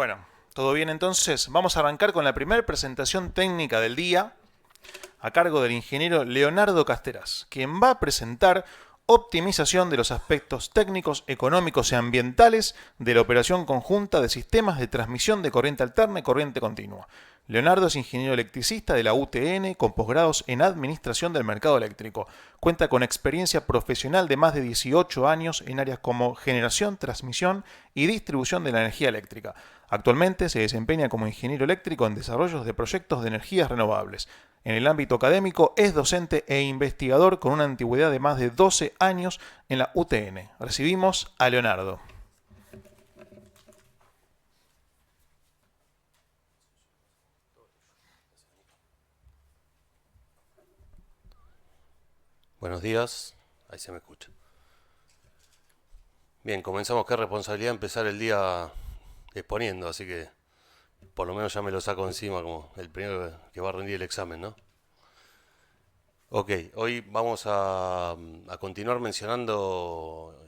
Bueno, todo bien entonces. Vamos a arrancar con la primera presentación técnica del día, a cargo del ingeniero Leonardo Casteras, quien va a presentar optimización de los aspectos técnicos, económicos y ambientales de la operación conjunta de sistemas de transmisión de corriente alterna y corriente continua. Leonardo es ingeniero electricista de la UTN con posgrados en Administración del Mercado Eléctrico. Cuenta con experiencia profesional de más de 18 años en áreas como generación, transmisión y distribución de la energía eléctrica. Actualmente se desempeña como ingeniero eléctrico en desarrollos de proyectos de energías renovables. En el ámbito académico es docente e investigador con una antigüedad de más de 12 años en la UTN. Recibimos a Leonardo. Buenos días, ahí se me escucha. Bien, comenzamos. Qué responsabilidad empezar el día exponiendo, así que por lo menos ya me lo saco encima como el primero que va a rendir el examen, ¿no? Ok, hoy vamos a continuar mencionando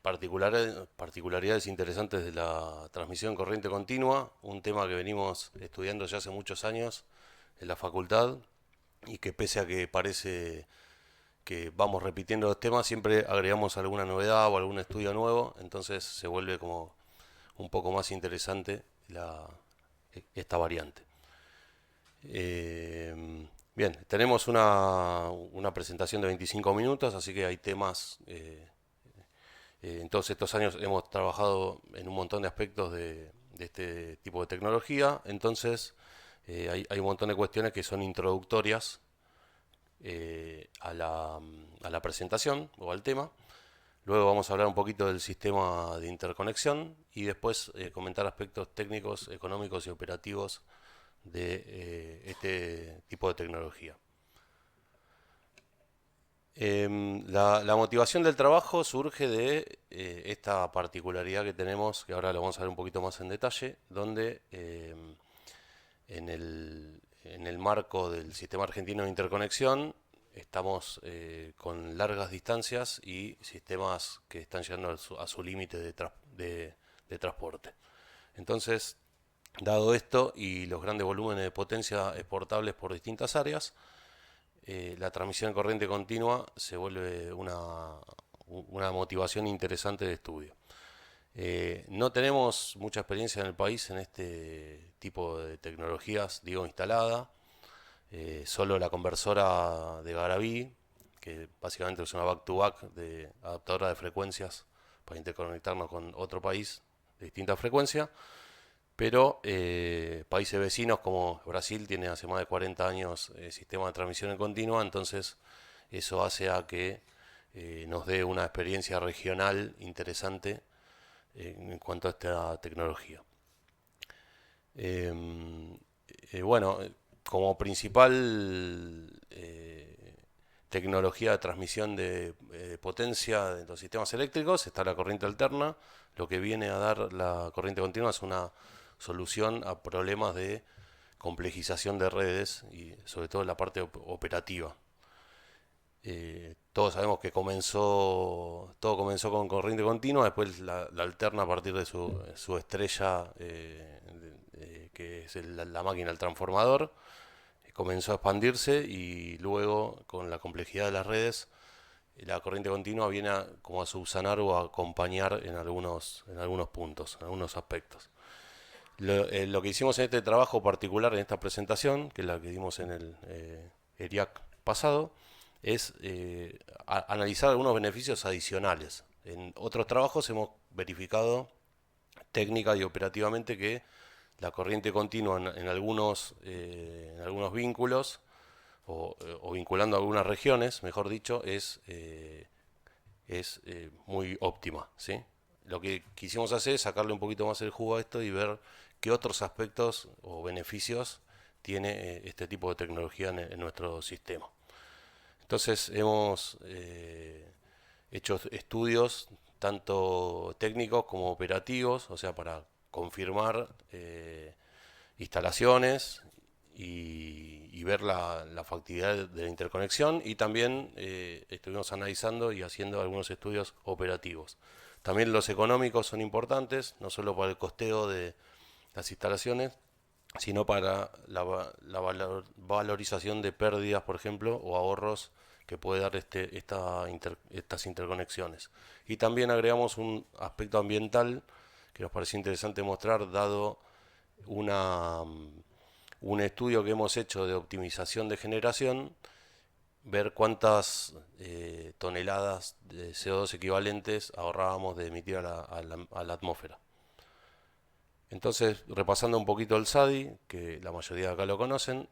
particularidades interesantes de la transmisión corriente continua, un tema que venimos estudiando ya hace muchos años en la facultad y que pese a que parece que vamos repitiendo los temas, siempre agregamos alguna novedad o algún estudio nuevo, entonces se vuelve como un poco más interesante esta variante. Bien, tenemos una presentación de 25 minutos, así que hay temas. En todos estos años hemos trabajado en un montón de aspectos de este tipo de tecnología, entonces hay un montón de cuestiones que son introductorias a la presentación o al tema. Luego vamos a hablar un poquito del sistema de interconexión y después comentar aspectos técnicos, económicos y operativos de este tipo de tecnología. La motivación del trabajo surge de esta particularidad que tenemos, que ahora lo vamos a ver un poquito más en detalle, donde en el marco del sistema argentino de interconexión estamos con largas distancias y sistemas que están llegando a su límite de transporte. Entonces, dado esto y los grandes volúmenes de potencia exportables por distintas áreas, la transmisión de corriente continua se vuelve una motivación interesante de estudio. No tenemos mucha experiencia en el país en este tipo de tecnologías, digo, instalada. Solo la conversora de Garaví, que básicamente es una back-to-back de adaptadora de frecuencias para interconectarnos con otro país de distinta frecuencia. Pero países vecinos como Brasil tiene hace más de 40 años sistema de transmisión en continua, entonces eso hace a que nos dé una experiencia regional interesante en cuanto a esta tecnología. Bueno, como principal tecnología de transmisión de potencia de los sistemas eléctricos está la corriente alterna. Lo que viene a dar la corriente continua es una solución a problemas de complejización de redes y sobre todo en la parte operativa. Todos sabemos que todo comenzó con corriente continua, después la alterna a partir de su estrella, que es la máquina, el transformador, comenzó a expandirse y luego con la complejidad de las redes, la corriente continua viene como a subsanar o a acompañar en algunos puntos, en algunos aspectos. Lo que hicimos en este trabajo particular, en esta presentación, que es la que dimos en el ERIAC pasado, es analizar algunos beneficios adicionales. En otros trabajos hemos verificado técnica y operativamente que la corriente continua en algunos vínculos o vinculando algunas regiones, mejor dicho, es muy óptima, ¿sí? Lo que quisimos hacer es sacarle un poquito más el jugo a esto y ver qué otros aspectos o beneficios tiene este tipo de tecnología en nuestro sistema. Entonces hemos hecho estudios tanto técnicos como operativos, o sea, para confirmar instalaciones y ver la factibilidad de la interconexión, y también estuvimos analizando y haciendo algunos estudios operativos. También los económicos son importantes, no solo para el costeo de las instalaciones, sino para valorización de pérdidas, por ejemplo, o ahorros que puede dar estas interconexiones. Y también agregamos un aspecto ambiental que nos pareció interesante mostrar, dado un estudio que hemos hecho de optimización de generación, ver cuántas toneladas de CO2 equivalentes ahorrábamos de emitir a la atmósfera. Entonces, repasando un poquito el SADI, que la mayoría de acá lo conocen,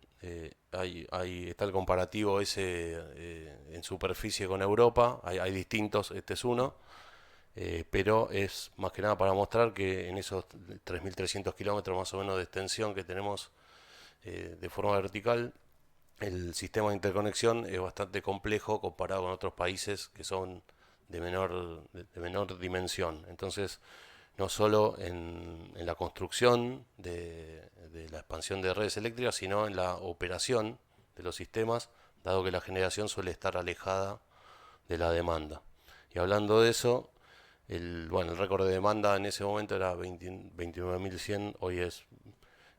ahí está el comparativo ese en superficie con Europa, hay distintos, este es uno, pero es más que nada para mostrar que en esos 3.300 kilómetros más o menos de extensión que tenemos de forma vertical, el sistema de interconexión es bastante complejo comparado con otros países que son de menor dimensión. Entonces, no solo en la construcción de la expansión de redes eléctricas, sino en la operación de los sistemas, dado que la generación suele estar alejada de la demanda. Y hablando de eso, el récord de demanda en ese momento era 29.100, hoy es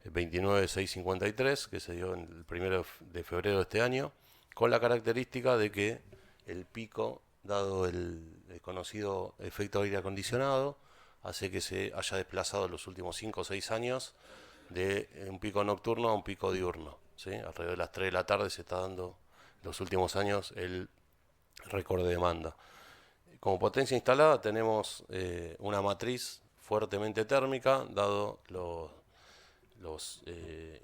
29.653, que se dio el 1 de febrero de este año, con la característica de que el pico, dado el conocido efecto aire acondicionado, hace que se haya desplazado en los últimos 5 o 6 años de un pico nocturno a un pico diurno, ¿sí? Alrededor de las 3 de la tarde se está dando en los últimos años el récord de demanda. Como potencia instalada tenemos una matriz fuertemente térmica, dado los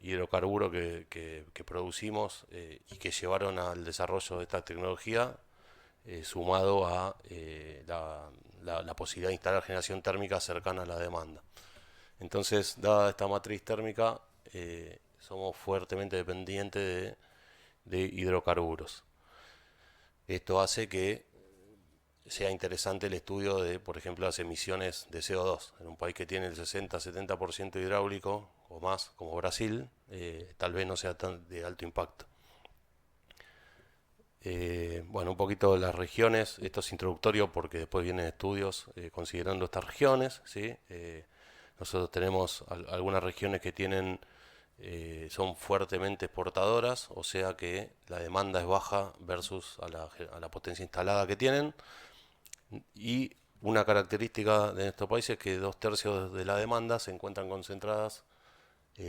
hidrocarburos que producimos y que llevaron al desarrollo de esta tecnología, sumado a la posibilidad de instalar generación térmica cercana a la demanda. Entonces, dada esta matriz térmica, somos fuertemente dependientes de hidrocarburos. Esto hace que sea interesante el estudio de, por ejemplo, las emisiones de CO2. En un país que tiene el 60-70% hidráulico o más, como Brasil, tal vez no sea tan de alto impacto. Un poquito de las regiones, esto es introductorio porque después vienen estudios considerando estas regiones, ¿sí? Nosotros tenemos algunas regiones que son fuertemente exportadoras, o sea que la demanda es baja versus a la potencia instalada que tienen. Y una característica de estos países es que 2/3 de la demanda se encuentran concentradas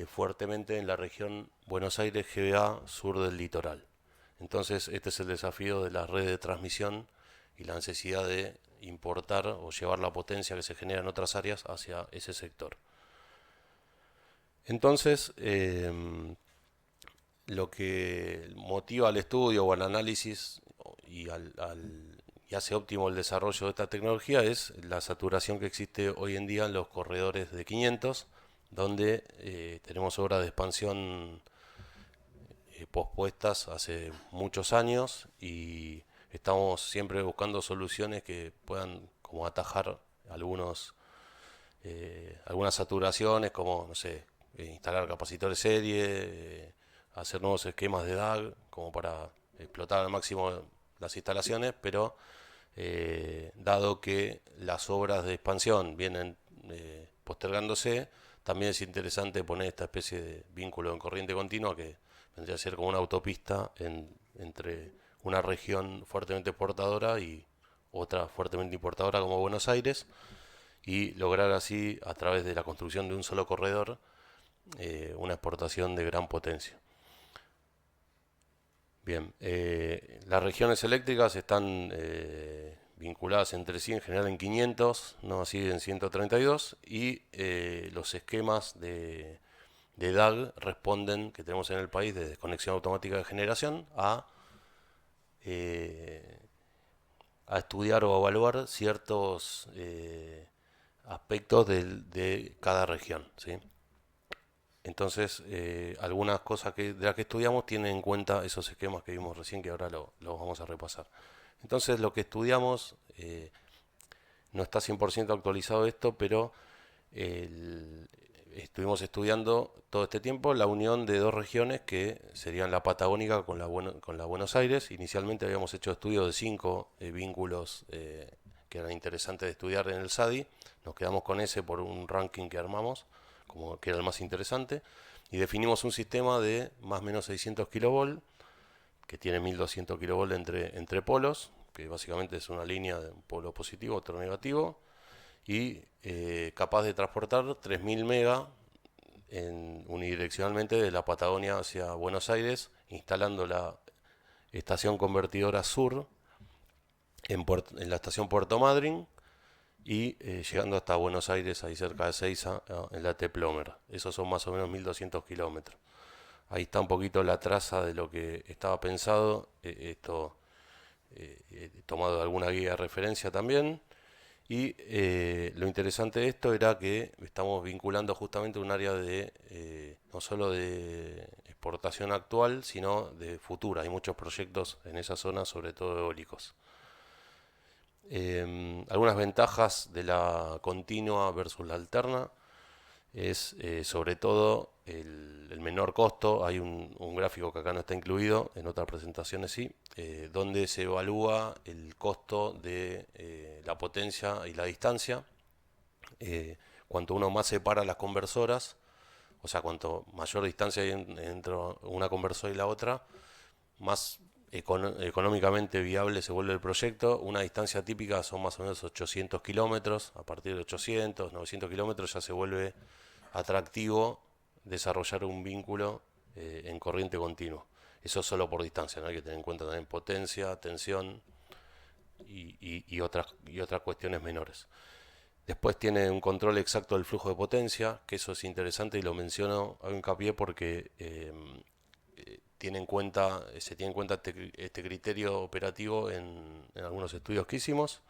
fuertemente en la región Buenos Aires, GBA, sur del litoral. Entonces, este es el desafío de la red de transmisión y la necesidad de importar o llevar la potencia que se genera en otras áreas hacia ese sector. Entonces, lo que motiva al estudio o al análisis y hace óptimo el desarrollo de esta tecnología es la saturación que existe hoy en día en los corredores de 500, donde tenemos obras de expansión pospuestas hace muchos años y estamos siempre buscando soluciones que puedan como atajar algunas saturaciones, como, no sé, instalar capacitores serie, hacer nuevos esquemas de DAG como para explotar al máximo las instalaciones, pero dado que las obras de expansión vienen postergándose, también es interesante poner esta especie de vínculo en corriente continua que vendría a ser como una autopista entre una región fuertemente exportadora y otra fuertemente importadora como Buenos Aires, y lograr así, a través de la construcción de un solo corredor, una exportación de gran potencia. Bien, las regiones eléctricas están vinculadas entre sí en general en 500, no así en 132, y los esquemas de DAG responden, que tenemos en el país, de desconexión automática de generación, a estudiar o evaluar ciertos aspectos de cada región, ¿sí? Entonces, algunas cosas de las que estudiamos tienen en cuenta esos esquemas que vimos recién, que ahora los vamos a repasar. Entonces, lo que estudiamos, no está 100% actualizado esto, pero estuvimos estudiando todo este tiempo la unión de dos regiones que serían la Patagónica con la Buenos Aires. Inicialmente habíamos hecho estudios de 5 vínculos que eran interesantes de estudiar en el SADI. Nos quedamos con ese por un ranking que armamos como que era el más interesante, y definimos un sistema de más o menos 600 kV, que tiene 1200 kV entre polos, que básicamente es una línea de un polo positivo, otro negativo, y capaz de transportar 3000 MB unidireccionalmente de la Patagonia hacia Buenos Aires, instalando la estación convertidora sur en la estación Puerto Madryn y llegando hasta Buenos Aires, ahí cerca de Seiza, en la T-Plomer. Esos son más o menos 1200 kilómetros. Ahí está un poquito la traza de lo que estaba pensado, esto tomado de alguna guía de referencia también. Y lo interesante de esto era que estamos vinculando justamente un área de no solo de exportación actual, sino de futura. Hay muchos proyectos en esa zona, sobre todo eólicos. Algunas ventajas de la continua versus la alterna es sobre todo el menor costo. Hay un gráfico que acá no está incluido, en otras presentaciones sí, donde se evalúa el costo de la potencia y la distancia. Cuanto uno más separa las conversoras, o sea, cuanto mayor distancia hay entre una conversora y la otra, más económicamente viable se vuelve el proyecto. Una distancia típica son más o menos 800 kilómetros. A partir de 800, 900 kilómetros ya se vuelve atractivo desarrollar un vínculo en corriente continua. Eso solo por distancia, ¿no? Hay que tener en cuenta también potencia, tensión y otras cuestiones menores. Después tiene un control exacto del flujo de potencia, que eso es interesante y lo menciono, hago hincapié porque se tiene en cuenta este criterio operativo en algunos estudios que hicimos.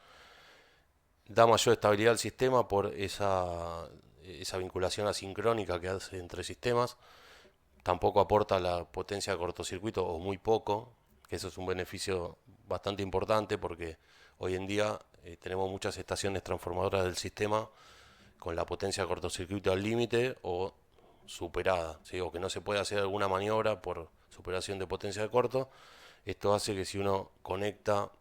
Da mayor estabilidad al sistema por esa vinculación asincrónica que hace entre sistemas. Tampoco aporta la potencia de cortocircuito o muy poco, que eso es un beneficio bastante importante porque hoy en día tenemos muchas estaciones transformadoras del sistema con la potencia de cortocircuito al límite o superada, ¿sí? O que no se puede hacer alguna maniobra por superación de potencia de corto. Esto hace que si uno conecta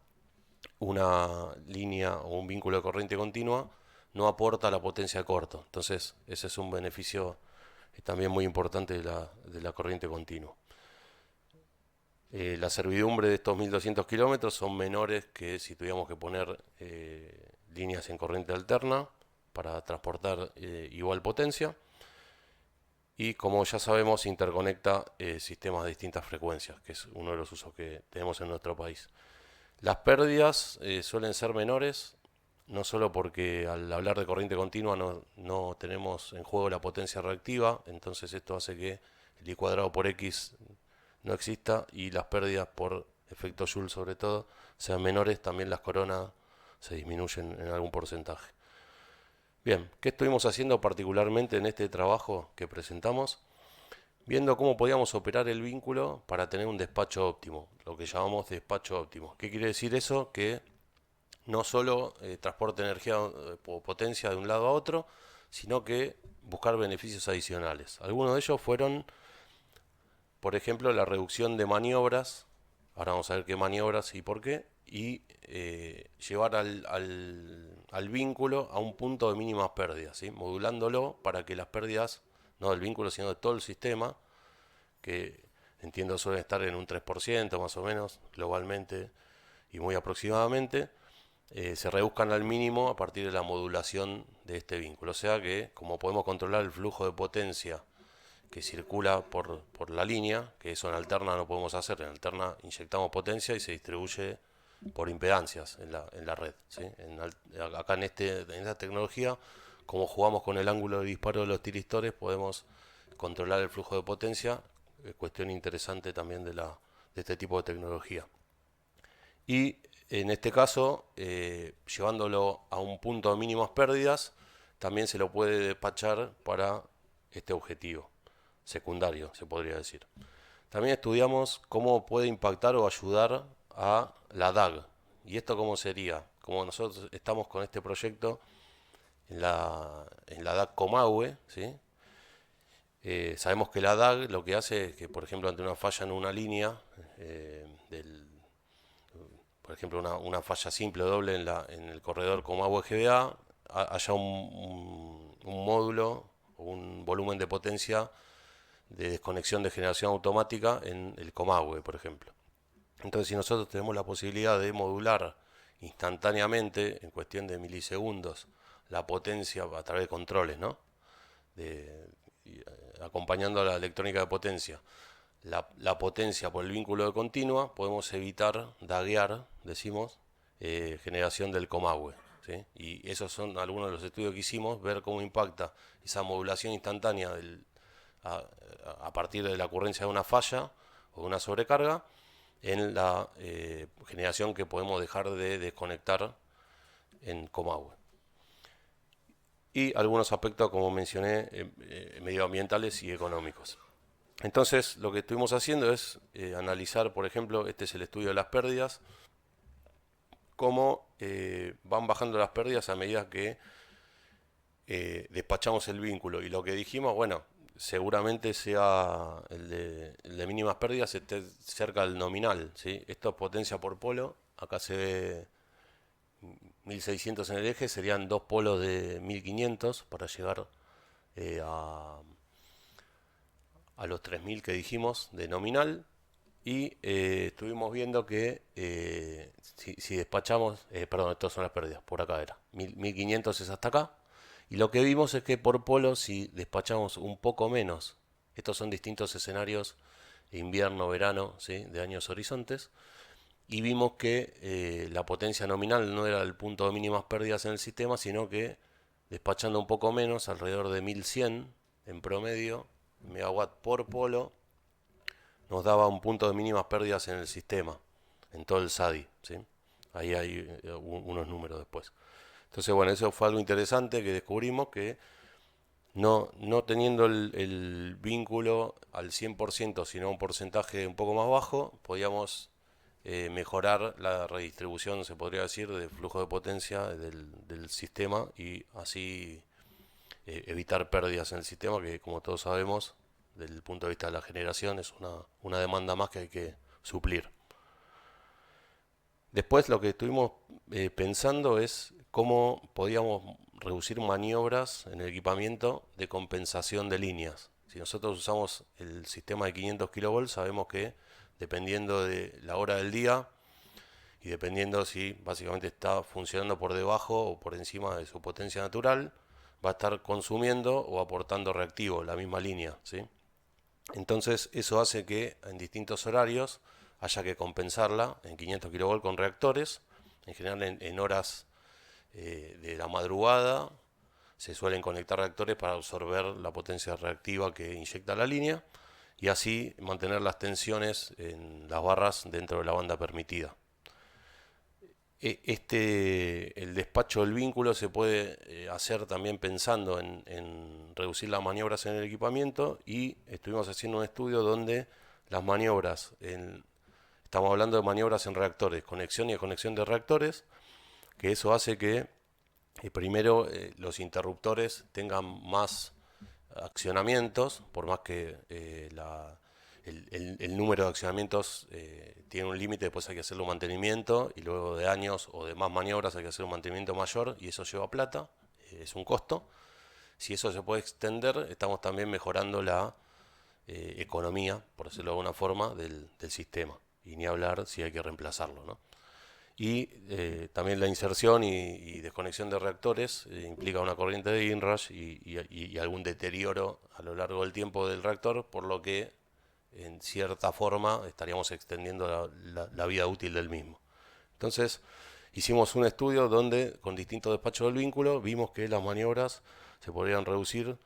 una línea o un vínculo de corriente continua, no aporta la potencia de corto. Entonces, ese es un beneficio también muy importante de la corriente continua. La servidumbre de estos 1200 kilómetros son menores que si tuviéramos que poner líneas en corriente alterna para transportar igual potencia. Y como ya sabemos, interconecta sistemas de distintas frecuencias, que es uno de los usos que tenemos en nuestro país. Las pérdidas suelen ser menores, no solo porque al hablar de corriente continua no tenemos en juego la potencia reactiva, entonces esto hace que el I cuadrado por X no exista y las pérdidas por efecto Joule sobre todo sean menores, también las coronas se disminuyen en algún porcentaje. Bien, ¿qué estuvimos haciendo particularmente en este trabajo que presentamos? Viendo cómo podíamos operar el vínculo para tener un despacho óptimo, lo que llamamos despacho óptimo. ¿Qué quiere decir eso? Que no solo transporte energía o potencia de un lado a otro, sino que buscar beneficios adicionales. Algunos de ellos fueron, por ejemplo, la reducción de maniobras. Ahora vamos a ver qué maniobras y por qué. Y llevar al vínculo a un punto de mínimas pérdidas, ¿sí? Modulándolo para que las pérdidas, no del vínculo, sino de todo el sistema, que entiendo suelen estar en un 3% más o menos globalmente y muy aproximadamente, se reduzcan al mínimo a partir de la modulación de este vínculo. O sea que, como podemos controlar el flujo de potencia que circula por la línea, que eso en alterna no podemos hacer, en alterna inyectamos potencia y se distribuye por impedancias en la red, ¿sí? Acá en esta tecnología, como jugamos con el ángulo de disparo de los tiristores, podemos controlar el flujo de potencia, cuestión interesante también de este tipo de tecnología. Y en este caso, llevándolo a un punto de mínimas pérdidas, también se lo puede despachar para este objetivo secundario, se podría decir. También estudiamos cómo puede impactar o ayudar a la DAG. ¿Y esto cómo sería? Como nosotros estamos con este proyecto en la DAG Comahue, ¿sí? Sabemos que la DAG lo que hace es que, por ejemplo, ante una falla en una línea, por ejemplo, una falla simple o doble en el corredor Comahue GBA, haya un módulo o un volumen de potencia de desconexión de generación automática en el Comahue, por ejemplo. Entonces, si nosotros tenemos la posibilidad de modular instantáneamente, en cuestión de milisegundos, la potencia a través de controles, ¿no? Acompañando a la electrónica de potencia, la potencia por el vínculo de continua, podemos evitar daguear, decimos, generación del Comahue, ¿sí? Y esos son algunos de los estudios que hicimos, ver cómo impacta esa modulación instantánea a partir de la ocurrencia de una falla o de una sobrecarga en la generación que podemos dejar de desconectar en Comahue. Y algunos aspectos, como mencioné, medioambientales y económicos. Entonces, lo que estuvimos haciendo es analizar, por ejemplo, este es el estudio de las pérdidas, cómo van bajando las pérdidas a medida que despachamos el vínculo. Y lo que dijimos, bueno, seguramente sea el de mínimas pérdidas esté cerca del nominal, ¿sí? Esto es potencia por polo. Acá se ve 1600 en el eje, serían dos polos de 1500 para llegar a los 3000 que dijimos de nominal. Y estuvimos viendo que si despachamos, perdón, estas son las pérdidas, por acá era, 1500 es hasta acá. Y lo que vimos es que por polo, si despachamos un poco menos, estos son distintos escenarios, invierno, verano, ¿sí? De años horizontes, y vimos que la potencia nominal no era el punto de mínimas pérdidas en el sistema, sino que despachando un poco menos, alrededor de 1100 en promedio, megawatt por polo, nos daba un punto de mínimas pérdidas en el sistema, en todo el SADI, ¿sí? Ahí hay unos números después. Entonces, bueno, eso fue algo interesante que descubrimos, que no teniendo el vínculo al 100%, sino un porcentaje un poco más bajo, podíamos mejorar la redistribución, se podría decir, del flujo de potencia del sistema y así evitar pérdidas en el sistema, que como todos sabemos, desde el punto de vista de la generación, es una demanda más que hay que suplir. Después lo que estuvimos pensando es cómo podíamos reducir maniobras en el equipamiento de compensación de líneas. Si nosotros usamos el sistema de 500 kV, sabemos que dependiendo de la hora del día y dependiendo si básicamente está funcionando por debajo o por encima de su potencia natural, va a estar consumiendo o aportando reactivo la misma línea, ¿sí? Entonces eso hace que en distintos horarios haya que compensarla en 500 kV con reactores, en general en horas de la madrugada se suelen conectar reactores para absorber la potencia reactiva que inyecta la línea y así mantener las tensiones en las barras dentro de la banda permitida. El despacho del vínculo se puede hacer también pensando en reducir las maniobras en el equipamiento, y estuvimos haciendo un estudio donde las maniobras, estamos hablando de maniobras en reactores, conexión y desconexión de reactores, que eso hace que primero los interruptores tengan más accionamientos, por más que el número de accionamientos tiene un límite, después hay que hacerle un mantenimiento y luego de años o de más maniobras hay que hacer un mantenimiento mayor y eso lleva plata, es un costo. Si eso se puede extender, estamos también mejorando la economía, por decirlo de alguna forma, del sistema, y ni hablar si hay que reemplazarlo, ¿no? Y también la inserción y desconexión de reactores implica una corriente de inrush y algún deterioro a lo largo del tiempo del reactor, por lo que en cierta forma estaríamos extendiendo la vida útil del mismo. Entonces hicimos un estudio donde con distintos despachos del vínculo vimos que las maniobras se podrían reducir.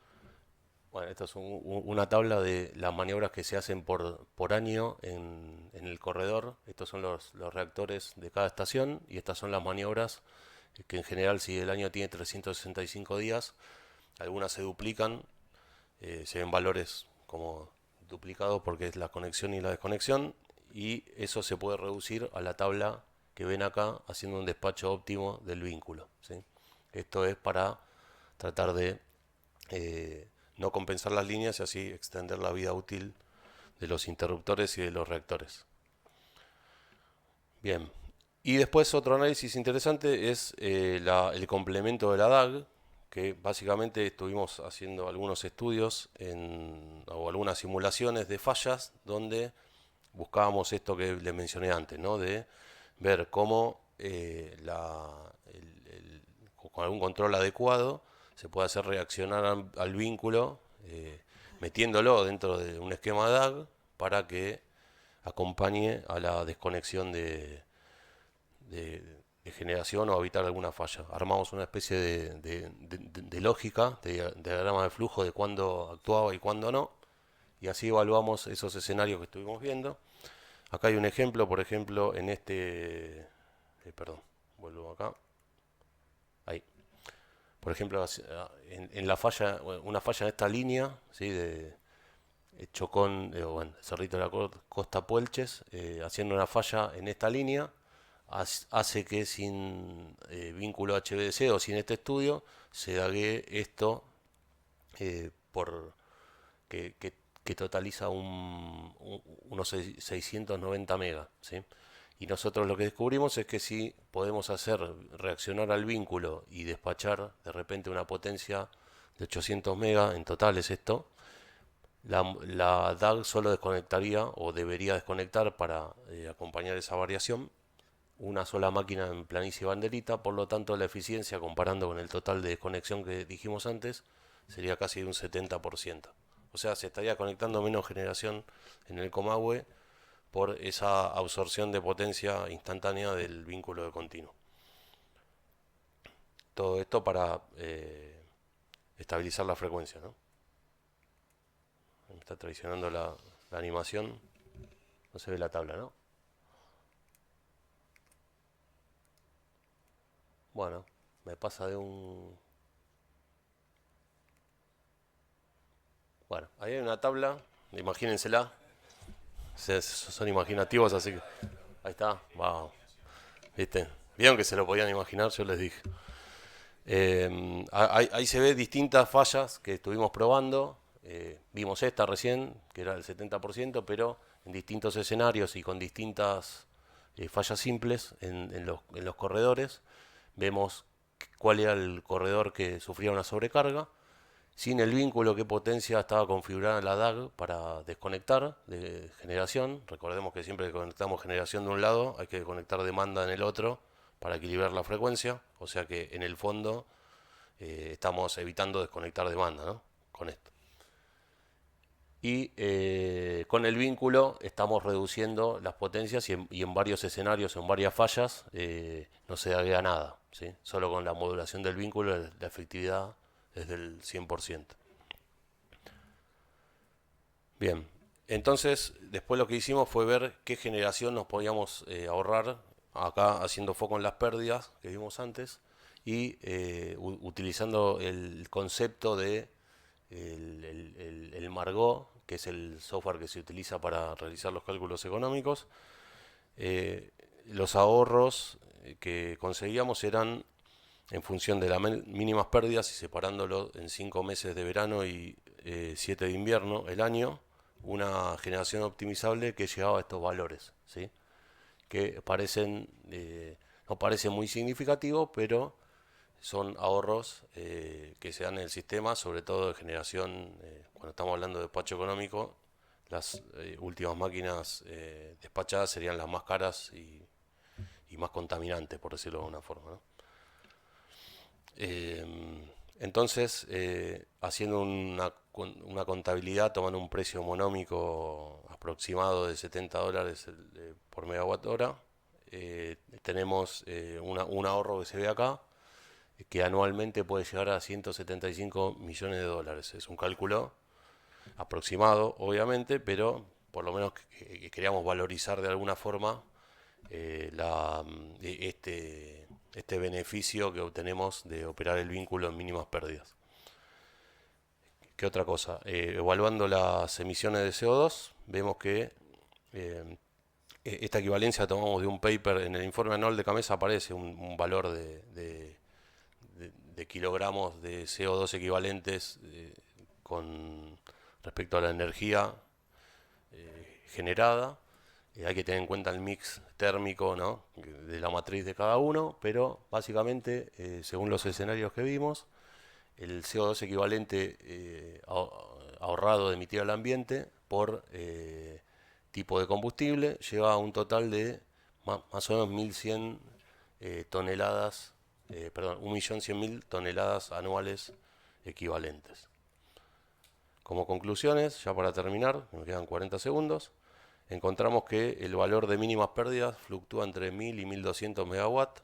Bueno, esta es una tabla de las maniobras que se hacen por año en el corredor. Estos son los reactores de cada estación y estas son las maniobras que en general, si el año tiene 365 días, algunas se duplican, se ven valores como duplicados porque es la conexión y la desconexión, y eso se puede reducir a la tabla que ven acá, haciendo un despacho óptimo del vínculo, ¿sí? Esto es para tratar de no compensar las líneas y así extender la vida útil de los interruptores y de los reactores. Bien, y después otro análisis interesante es el complemento de la DAG, que básicamente estuvimos haciendo algunos estudios o algunas simulaciones de fallas donde buscábamos esto que les mencioné antes, ¿no? De ver cómo con algún control adecuado se puede hacer reaccionar al vínculo metiéndolo dentro de un esquema DAG para que acompañe a la desconexión de generación o evitar alguna falla. Armamos una especie de lógica, de diagrama de flujo de cuándo actuaba y cuándo no, y así evaluamos esos escenarios que estuvimos viendo. Acá hay un ejemplo, por ejemplo, en perdón, vuelvo acá. Ahí. Por ejemplo, en la falla, una falla en esta línea, ¿sí? De Chocón, bueno, Cerrito de la Costa Puelches, haciendo una falla en esta línea, hace que sin vínculo HVDC o sin este estudio se dague esto por que totaliza unos 690 megas, ¿sí? Y nosotros lo que descubrimos es que si podemos hacer reaccionar al vínculo y despachar de repente una potencia de 800 megas, en total es esto, la DAG solo desconectaría o debería desconectar para acompañar esa variación una sola máquina en planicie banderita, por lo tanto la eficiencia comparando con el total de desconexión que dijimos antes sería casi de un 70%. O sea, se estaría conectando menos generación en el Comahue por esa absorción de potencia instantánea del vínculo de continuo. Todo esto para estabilizar la frecuencia, ¿no? Me está traicionando la animación. No se ve la tabla, ¿no? Bueno, me pasa de un... Bueno, ahí hay una tabla, imagínensela. Son imaginativos, así que... Ahí está, wow. ¿Viste? Vieron que se lo podían imaginar, yo les dije. Ahí se ve distintas fallas que estuvimos probando. Vimos esta recién, que era el 70%, pero en distintos escenarios y con distintas fallas simples en los corredores. Vemos cuál era el corredor que sufría una sobrecarga, sin el vínculo, qué potencia estaba configurada en la DAG para desconectar de generación. Recordemos que siempre que conectamos generación de un lado hay que conectar demanda en el otro para equilibrar la frecuencia, o sea que en el fondo estamos evitando desconectar demanda, ¿no? Con esto. Y con el vínculo estamos reduciendo las potencias y en varios escenarios, en varias fallas, no se agrega nada, ¿sí? Solo con la modulación del vínculo la efectividad es del 100%. Bien, entonces después lo que hicimos fue ver qué generación nos podíamos ahorrar, acá haciendo foco en las pérdidas que vimos antes y utilizando el concepto de el Margot, que es el software que se utiliza para realizar los cálculos económicos. Los ahorros que conseguíamos eran en función de las mínimas pérdidas y separándolo en 5 meses de verano y 7 de invierno el año, una generación optimizable que llegaba a estos valores, ¿sí? Que no parecen muy significativos, pero son ahorros que se dan en el sistema, sobre todo de generación, cuando estamos hablando de despacho económico, las últimas máquinas despachadas serían las más caras y más contaminantes, por decirlo de alguna forma, ¿no? Entonces, haciendo una contabilidad, tomando un precio monómico aproximado de $70 por megawatt hora, tenemos un ahorro que se ve acá, que anualmente puede llegar a 175 millones de dólares. Es un cálculo aproximado, obviamente, pero por lo menos que queríamos valorizar de alguna forma este beneficio que obtenemos de operar el vínculo en mínimas pérdidas. ¿Qué otra cosa? Evaluando las emisiones de CO2, vemos que esta equivalencia la tomamos de un paper. En el informe anual de CAMESA aparece un valor de kilogramos de CO2 equivalentes con respecto a la energía generada. Hay que tener en cuenta el mix térmico, ¿no?, de la matriz de cada uno, pero básicamente, según los escenarios que vimos, el CO2 equivalente ahorrado de emitir al ambiente por tipo de combustible lleva a un total de más o menos 1.100 toneladas, perdón, 1.100.000 toneladas anuales equivalentes. Como conclusiones, ya para terminar, me quedan 40 segundos, encontramos que el valor de mínimas pérdidas fluctúa entre 1.000 y 1.200 megawatts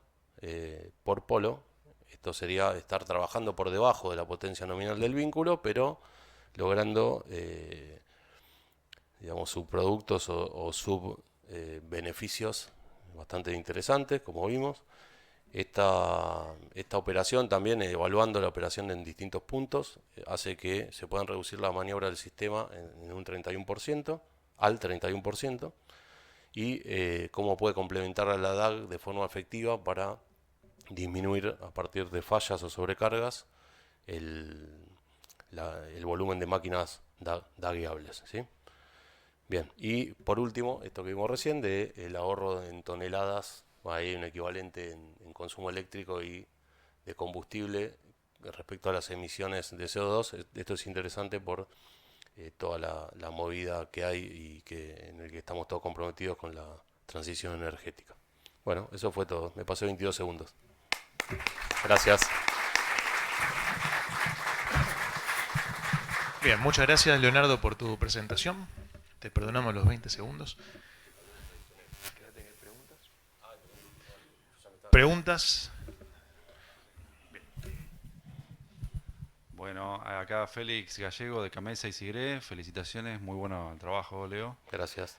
por polo. Esto sería estar trabajando por debajo de la potencia nominal del vínculo, pero logrando digamos, subproductos o sub beneficios bastante interesantes, como vimos. Esta operación también, evaluando la operación en distintos puntos, hace que se puedan reducir la maniobra del sistema en un 31%, al 31%, y cómo puede complementar a la DAG de forma efectiva para disminuir a partir de fallas o sobrecargas el volumen de máquinas dagueables, ¿sí? Bien, y por último, esto que vimos recién, de el ahorro en toneladas, hay un equivalente en consumo eléctrico y de combustible respecto a las emisiones de CO2. Esto es interesante por toda la movida que hay y en el que estamos todos comprometidos con la transición energética. Bueno, eso fue todo. Me pasé 22 segundos. Gracias. Bien, muchas gracias Leonardo por tu presentación. Te perdonamos los 20 segundos. ¿Preguntas? Bueno, acá Félix Gallego de Camesa y Sigré, felicitaciones, muy bueno trabajo, Leo. Gracias.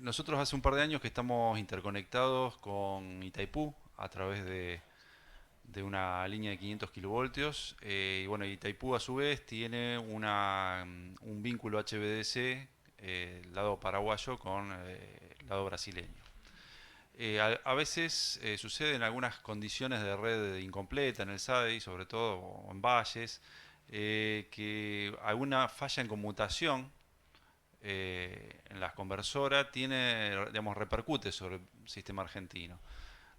Nosotros hace un par de años que estamos interconectados con Itaipú a través de una línea de 500 kilovoltios. Y bueno, Itaipú a su vez tiene un vínculo HVDC, lado paraguayo con el lado brasileño. A veces sucede en algunas condiciones de red incompleta en el SADI, sobre todo o en valles, que alguna falla en conmutación en las conversoras tiene, digamos, repercute sobre el sistema argentino.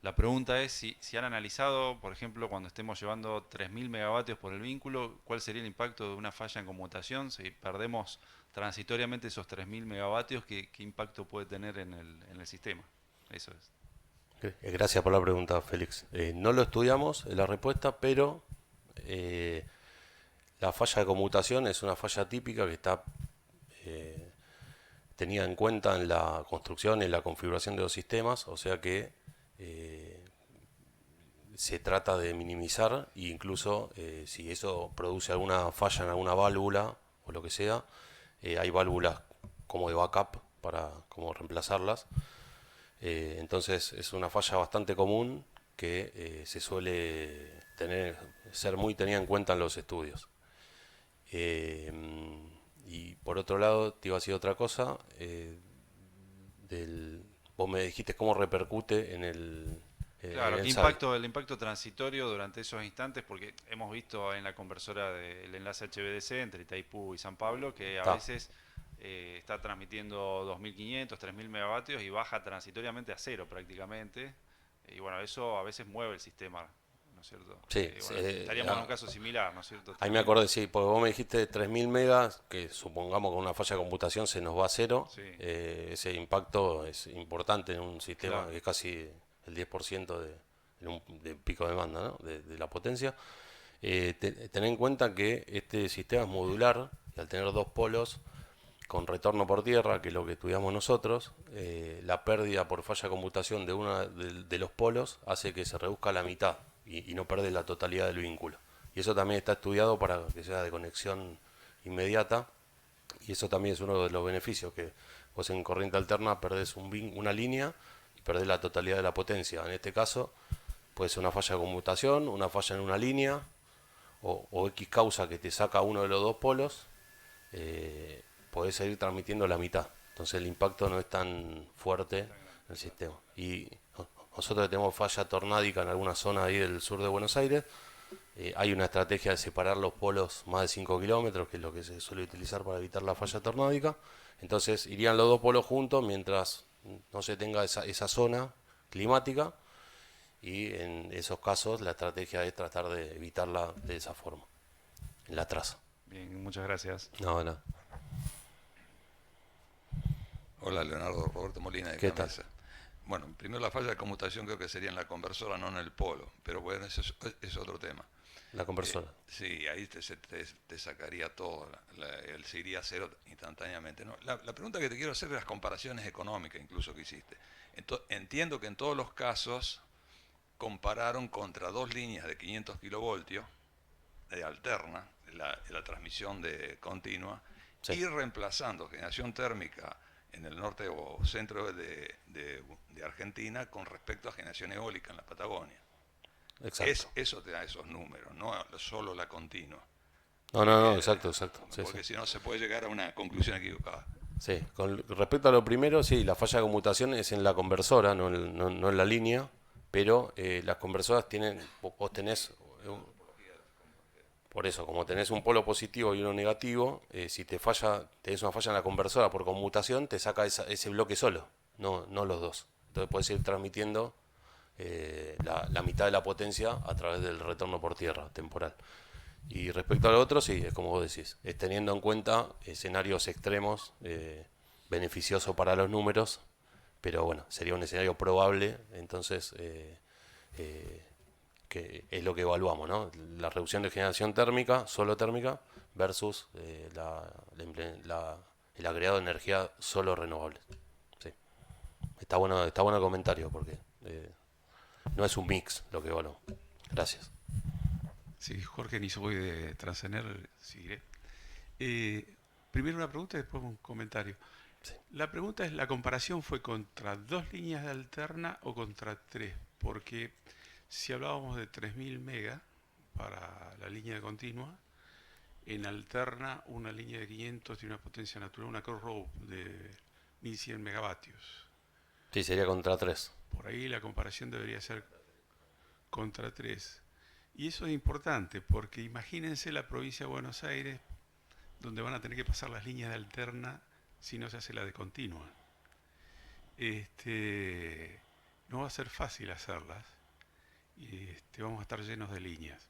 La pregunta es si han analizado, por ejemplo, cuando estemos llevando 3.000 megavatios por el vínculo, ¿cuál sería el impacto de una falla en conmutación? Si perdemos transitoriamente esos 3.000 megavatios, ¿qué impacto puede tener en el sistema? Eso es. Gracias por la pregunta, Félix. No lo estudiamos, la respuesta, pero la falla de conmutación es una falla típica que está tenida en cuenta en la construcción y la configuración de los sistemas, o sea que se trata de minimizar, e incluso si eso produce alguna falla en alguna válvula o lo que sea, hay válvulas como de backup para como reemplazarlas. Entonces es una falla bastante común que se suele ser muy tenida en cuenta en los estudios. Y por otro lado, te iba a decir otra cosa. Vos me dijiste cómo repercute en el... Claro, en ¿qué el SAI. el impacto transitorio durante esos instantes? Porque hemos visto en la conversora del enlace HVDC entre Itaipú y San Pablo que a veces está transmitiendo 2.500, 3.000 megavatios y baja transitoriamente a cero prácticamente. Y bueno, eso a veces mueve el sistema, ¿no es cierto? Sí, Bueno, estaríamos en un caso similar, ¿no es cierto? Ahí me acordé, sí, porque vos me dijiste 3.000 megas, que supongamos que con una falla de computación se nos va a cero. Sí. Ese impacto es importante en un sistema Claro. que es casi el 10% de pico de demanda, ¿no? de la potencia. Ten en cuenta que este sistema es modular y al tener dos polos con retorno por tierra, que es lo que estudiamos nosotros, la pérdida por falla de computación de uno de los polos hace que se reduzca a la mitad y no pierde la totalidad del vínculo. Y eso también está estudiado para que sea de conexión inmediata, y eso también es uno de los beneficios, que vos en corriente alterna perdés una línea y perdés la totalidad de la potencia. En este caso puede ser una falla de conmutación, una falla en una línea o X causa que te saca uno de los dos polos, podés seguir transmitiendo la mitad. Entonces el impacto no es tan fuerte en el sistema. Y nosotros tenemos falla tornádica en alguna zona ahí del sur de Buenos Aires. Hay una estrategia de separar los polos más de 5 kilómetros, que es lo que se suele utilizar para evitar la falla tornádica. Entonces irían los dos polos juntos mientras no se tenga esa zona climática, y en esos casos la estrategia es tratar de evitarla de esa forma, en la traza. Bien, muchas gracias. No, no. Hola, Leonardo, Roberto Molina de ¿Qué tal? Camesa. Bueno, primero la falla de conmutación creo que sería en la conversora, no en el polo, pero bueno, eso es otro tema. La conversora. Sí, ahí te sacaría todo, se iría a cero instantáneamente. ¿No? La pregunta que te quiero hacer es las comparaciones económicas incluso que hiciste. Entiendo que en todos los casos compararon contra dos líneas de 500 kilovoltios de alterna, la transmisión de continua, Sí, y reemplazando generación térmica en el norte o centro de Argentina con respecto a generación eólica en la Patagonia. exacto. Eso te da esos números, no solo la continua. No, no, no, Porque, exacto, exacto. Sí, sí. porque si no se puede llegar a una conclusión equivocada. Sí, con respecto a lo primero, sí, la falla de conmutación es en la conversora, no en la línea, pero las conversoras tienen, vos tenés, por eso, como tenés un polo positivo y uno negativo, si tenés una falla en la conversora por conmutación, te saca ese bloque solo, no los dos. Entonces puedes ir transmitiendo la mitad de la potencia a través del retorno por tierra temporal. Y respecto a lo otro, sí, es como vos decís, es teniendo en cuenta escenarios extremos, beneficioso para los números, pero bueno, sería un escenario probable, entonces que es lo que evaluamos, ¿no? La reducción de generación térmica, solo térmica, versus el agregado de energía solo renovable. Sí. Está bueno el comentario porque no es un mix lo que evaluamos. Gracias. Sí, Jorge Nisoboy de Transener, seguiré. Primero una pregunta y después un comentario. Sí. La pregunta es, ¿la comparación fue contra dos líneas de alterna o contra tres? Porque si hablábamos de 3000 mega para la línea de continua, en alterna una línea de 500 tiene una potencia natural, una cross rope de 1100 megavatios. Sí, sería contra 3. Por ahí la comparación debería ser contra 3. Y eso es importante porque imagínense la provincia de Buenos Aires donde van a tener que pasar las líneas de alterna si no se hace la de continua. No va a ser fácil hacerlas y vamos a estar llenos de líneas.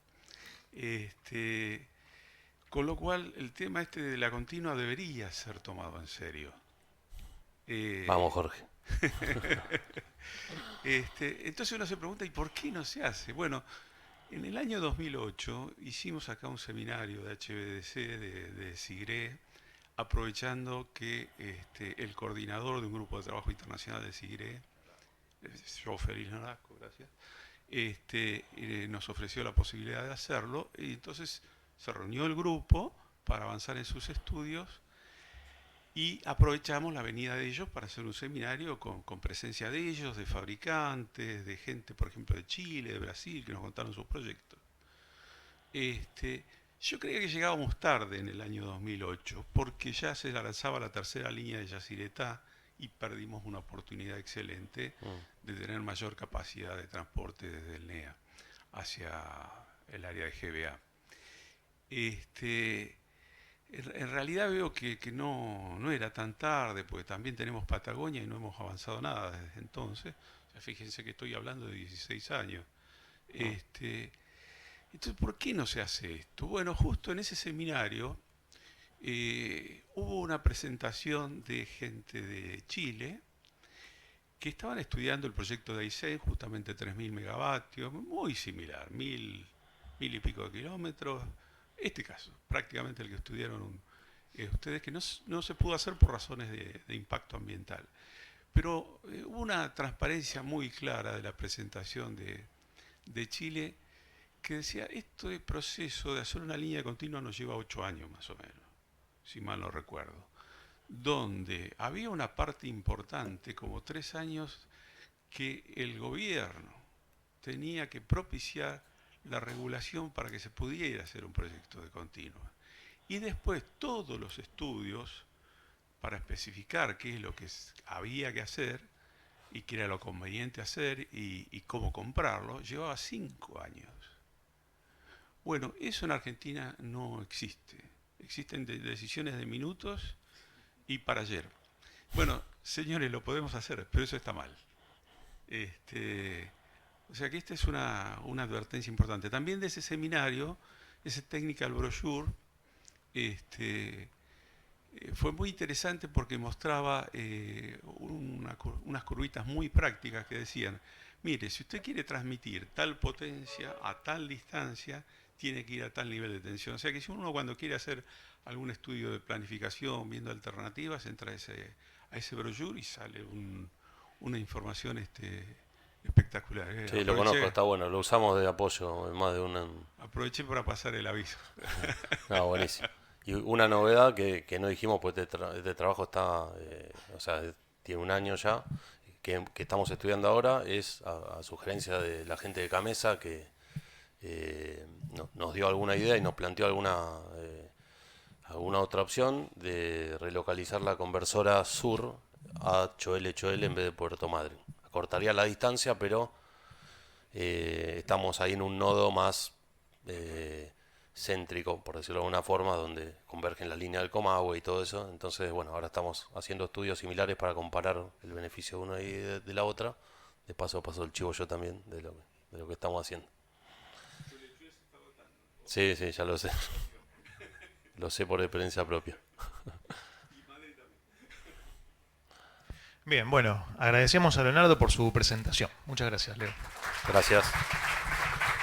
Con lo cual el tema de la continua debería ser tomado en serio. Vamos, Jorge. Entonces uno se pregunta, ¿y por qué no se hace? Bueno, en el año 2008 hicimos acá un seminario de HVDC, de SIGRE, aprovechando que el coordinador de un grupo de trabajo internacional de SIGRE, yo Feliz Nolasco, gracias, nos ofreció la posibilidad de hacerlo, y entonces se reunió el grupo para avanzar en sus estudios y aprovechamos la venida de ellos para hacer un seminario con presencia de ellos, de fabricantes, de gente, por ejemplo, de Chile, de Brasil, que nos contaron sus proyectos. Yo creía que llegábamos tarde en el año 2008, porque ya se lanzaba la tercera línea de Yacyretá y perdimos una oportunidad excelente de tener mayor capacidad de transporte desde el NEA hacia el área de GBA. En realidad veo que no era tan tarde, porque también tenemos Patagonia y no hemos avanzado nada desde entonces. O sea, fíjense que estoy hablando de 16 años. Entonces, ¿por qué no se hace esto? Bueno, justo en ese seminario hubo una presentación de gente de Chile que estaban estudiando el proyecto de Aysén, justamente 3000 megavatios, muy similar, mil y pico de kilómetros. Este caso, prácticamente el que estudiaron ustedes, que no se pudo hacer por razones de impacto ambiental. Pero hubo una transparencia muy clara de la presentación de Chile que decía, este proceso de hacer una línea continua nos lleva 8 años más o menos, si mal no recuerdo, donde había una parte importante, como 3 años, que el gobierno tenía que propiciar la regulación para que se pudiera hacer un proyecto de continua. Y después todos los estudios para especificar qué es lo que había que hacer y qué era lo conveniente hacer y cómo comprarlo, llevaba 5 años. Bueno, eso en Argentina no existe. Existen decisiones de minutos y para ayer. Bueno, señores, lo podemos hacer, pero eso está mal. O sea que esta es una advertencia importante. También de ese seminario, ese Technical Brochure, fue muy interesante porque mostraba unas curvitas muy prácticas que decían, mire, si usted quiere transmitir tal potencia a tal distancia, tiene que ir a tal nivel de tensión. O sea que si uno cuando quiere hacer algún estudio de planificación, viendo alternativas, entra a ese brochure y sale una información espectacular. Sí, lo conozco, está bueno, lo usamos de apoyo en más de una... Aproveché para pasar el aviso. No, buenísimo. Y una novedad que no dijimos, pues este trabajo está, o sea, tiene un año ya, que estamos estudiando ahora, es a sugerencia de la gente de Camesa que nos dio alguna idea y nos planteó alguna otra opción de relocalizar la conversora sur a Choel en vez de Puerto Madryn. Cortaría la distancia, pero estamos ahí en un nodo más céntrico, por decirlo de alguna forma, donde convergen la línea del Comahue y todo eso. Entonces, bueno, ahora estamos haciendo estudios similares para comparar el beneficio de una y de la otra. De paso el chivo yo también de lo que estamos haciendo. Sí, ya lo sé. Lo sé por experiencia propia. Bien, bueno, agradecemos a Leonardo por su presentación. Muchas gracias, Leo. Gracias.